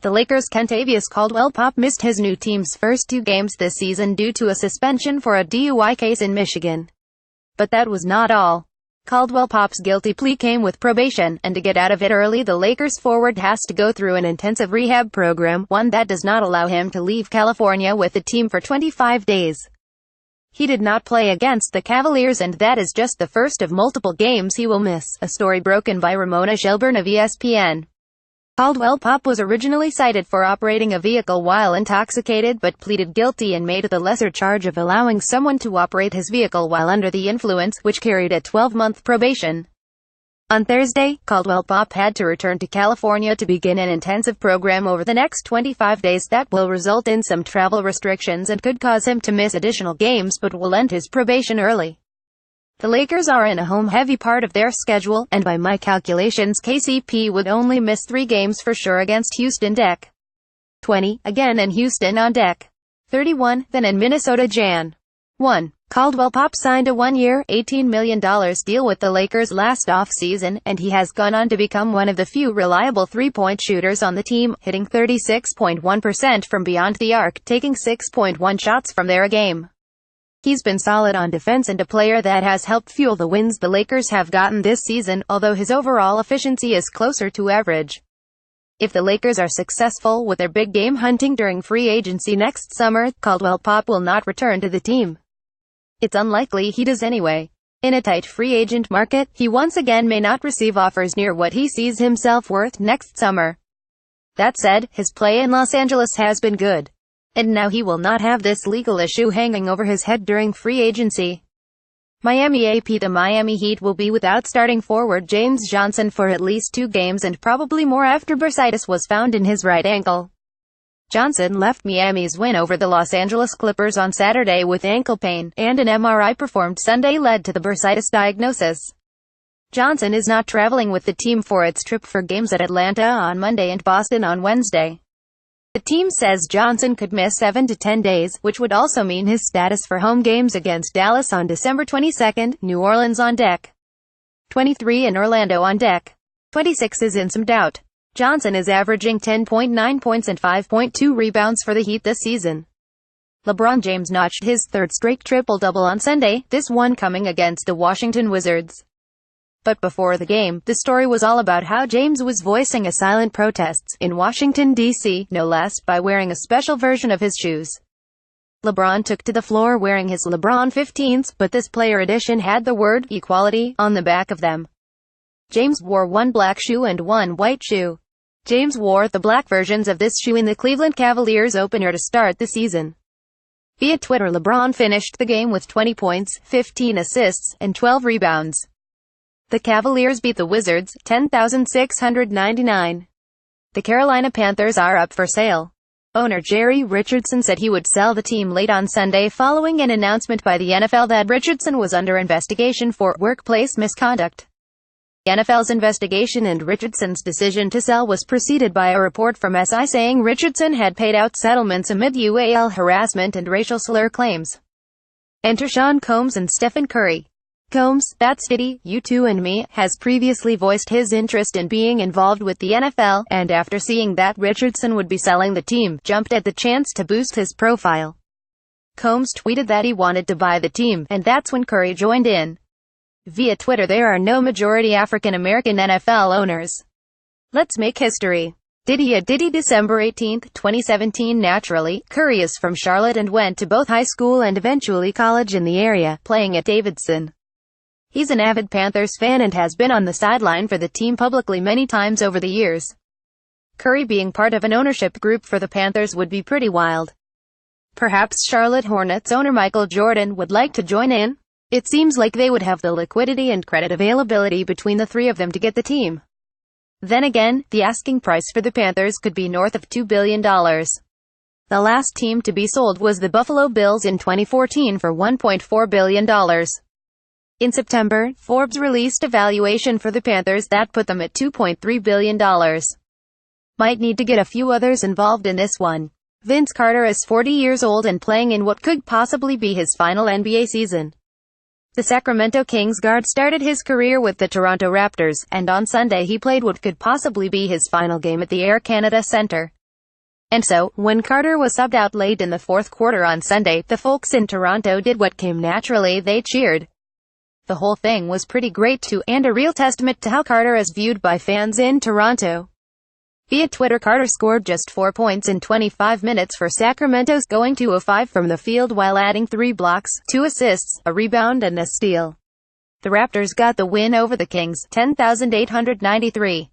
The Lakers' Kentavious CaldwellPope missed his new team's first 2 games this season due to a suspension for a DUI case in Michigan. But that was not all. CaldwellPope's guilty plea came with probation, and to get out of it early, the Lakers forward has to go through an intensive rehab program, one that does not allow him to leave California with the team for 25 days. He did not play against the Cavaliers, and that is just the first of multiple games he will miss, a story broken by Ramona Shelb of ESPN. CaldwellPope was originally cited for operating a vehicle while intoxicated, but pleaded guilty and made the lesser charge of allowing someone to operate his vehicle while under the influence, which carried a 12-month probation. On Thursday, CaldwellPope had to return to California to begin an intensive program over the next 25 days that will result in some travel restrictions and could cause him to miss additional games, but will end his probation early. The Lakers are in a home-heavy part of their schedule, and by my calculations KCP would only miss 3 games for sure against Houston Dec. 20, again in Houston on Dec. 31, then in Minnesota Jan. 1. CaldwellPope signed a 1-year, $18 million deal with the Lakers last off-season, and he has gone on to become one of the few reliable three-point shooters on the team, hitting 36.1% from beyond the arc, taking 6.1 shots from there a game. He's been solid on defense and a player that has helped fuel the wins the Lakers have gotten this season, although his overall efficiency is closer to average. If the Lakers are successful with their big game hunting during free agency next summer, CaldwellPope will not return to the team. It's unlikely he does anyway. In a tight free agent market, he once again may not receive offers near what he sees himself worth next summer. That said, his play in Los Angeles has been good. And now he will not have this legal issue hanging over his head during free agency. Miami AP: The Miami Heat will be without starting forward James Johnson for at least 2 games and probably more after bursitis was found in his right ankle. Johnson left Miami's win over the Los Angeles Clippers on Saturday with ankle pain, and an MRI performed Sunday led to the bursitis diagnosis. Johnson is not traveling with the team for its trip for games at Atlanta on Monday and Boston on Wednesday. The team says Johnson could miss 7 to 10 days, which would also mean his status for home games against Dallas on December 22, New Orleans on Dec. 23 and Orlando on Dec. 26 is in some doubt. Johnson is averaging 10.9 points and 5.2 rebounds for the Heat this season. LeBron James notched his 3rd straight triple-double on Sunday, this one coming against the Washington Wizards. But before the game, the story was all about how James was voicing a silent protests, in Washington, D.C., no less, by wearing a special version of his shoes. LeBron took to the floor wearing his LeBron 15s, but this player edition had the word equality on the back of them. James wore one black shoe and one white shoe. James wore the black versions of this shoe in the Cleveland Cavaliers opener to start the season. Via Twitter, LeBron finished the game with 20 points, 15 assists, and 12 rebounds. The Cavaliers beat the Wizards, 10,699. The Carolina Panthers are up for sale. Owner Jerry Richardson said he would sell the team late on Sunday following an announcement by the NFL that Richardson was under investigation for workplace misconduct. The NFL's investigation and Richardson's decision to sell was preceded by a report from SI saying Richardson had paid out settlements amid UAL harassment and racial slur claims. Enter Sean Combs and Stephen Curry. Combs, "That's Diddy, you two and me," has previously voiced his interest in being involved with the NFL, and after seeing that Richardson would be selling the team, jumped at the chance to boost his profile. Combs tweeted that he wanted to buy the team, and that's when Curry joined in. Via Twitter, there are no majority African American NFL owners. Let's make history. Diddy December 18, 2017. Naturally, Curry is from Charlotte and went to both high school and eventually college in the area, playing at Davidson. He's an avid Panthers fan and has been on the sideline for the team publicly many times over the years. Curry being part of an ownership group for the Panthers would be pretty wild. Perhaps Charlotte Hornets owner Michael Jordan would like to join in? It seems like they would have the liquidity and credit availability between the 3 of them to get the team. Then again, the asking price for the Panthers could be north of $2 billion. The last team to be sold was the Buffalo Bills in 2014 for $1.4 billion. In September, Forbes released a valuation for the Panthers that put them at $2.3 billion. Might need to get a few others involved in this one. Vince Carter is 40 years old and playing in what could possibly be his final NBA season. The Sacramento Kings guard started his career with the Toronto Raptors, and on Sunday he played what could possibly be his final game at the Air Canada Centre. And so, when Carter was subbed out late in the fourth quarter on Sunday, the folks in Toronto did what came naturally: they cheered. The whole thing was pretty great too, and a real testament to how Carter is viewed by fans in Toronto. Via Twitter, Carter scored just 4 points in 25 minutes for Sacramento, going 2 of 5 from the field while adding 3 blocks, 2 assists, a rebound and a steal. The Raptors got the win over the Kings, 10,893.